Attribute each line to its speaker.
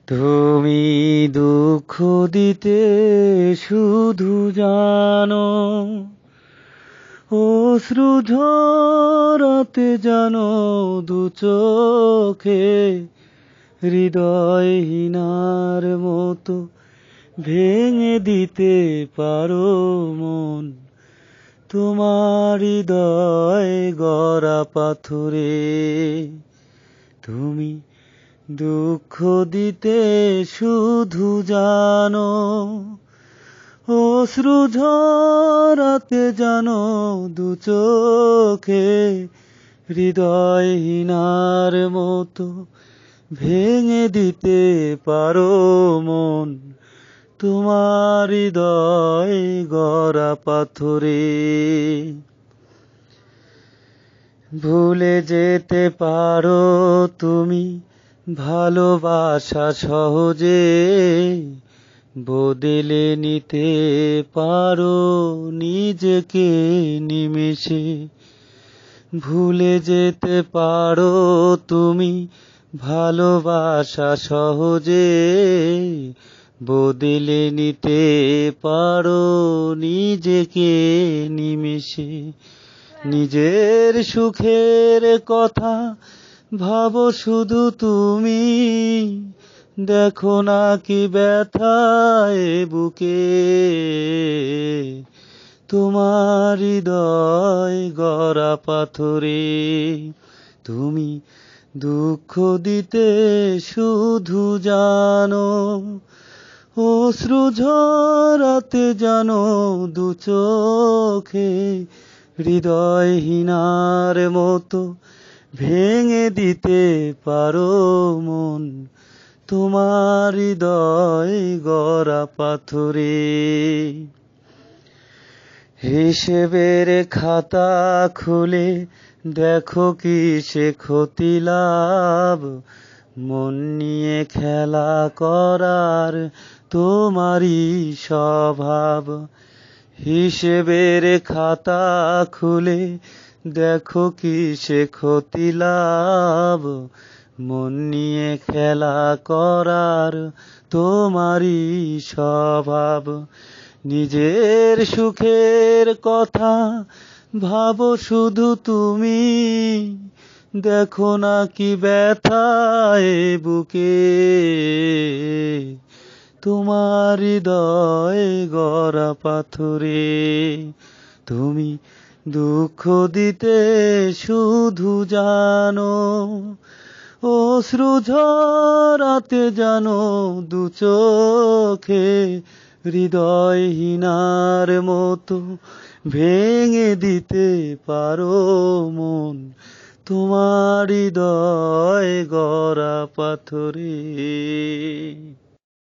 Speaker 1: তুমি দুঃখ দিতে শুধু জানো, অশ্রু ঝরাতে জানো দু চোখে, হৃদয়হীনার মতো ভেঙে দিতে পারো মন, তোমার হৃদয় গড়া পাথরে। তুমি দুঃখ দিতে শুধু জানো, অশ্রু ঝরাতে জানো দু চোখে, হৃদয়হীনার মতো ভেঙে দিতে পারো মন, তোমার হৃদয় গড়া পাথরে। ভুলে যেতে পারো তুমি ভালোবাসা সহজে, বদলে নিতে পারো নিজেকে নিমেষে। ভুলে যেতে পারো তুমি ভালোবাসা সহজে, বদলে নিতে পারো নিজেকে নিমেষে। নিজের সুখের কথা ভাবো শুধু তুমি, দেখো না কি ব্যথায় বুকে, তোমার হৃদয় গড়া পাথরে। তুমি দুঃখ দিতে শুধু জানো, অশ্রু ঝরাতে জানো দু চোখে, হৃদয়হীনার মতো ভেঙে দিতে পারো মন, তোমার হৃদয় গড়া পাথরে। হিসেবের খাতা খুলে দেখো কি সে ক্ষতি লাভ, মন নিয়ে খেলা করার তোমারই স্বভাব। হিসেবের খাতা খুলে দেখো কি সে ক্ষতি লাভ, মন নিয়ে খেলা করার তোমারই স্বভাব। নিজের সুখের কথা ভাবো শুধু তুমি, দেখো না কি ব্যথায় বুকে, তোমার হৃদয় গড়া পাথরে। তুমি দুঃখ দিতে শুধু জানো, অশ্রু ঝরাতে জানো দু চোখে, হৃদয়হীনার মতো ভেঙে দিতে পারো মন, তোমার হৃদয় গড়া পাথরে।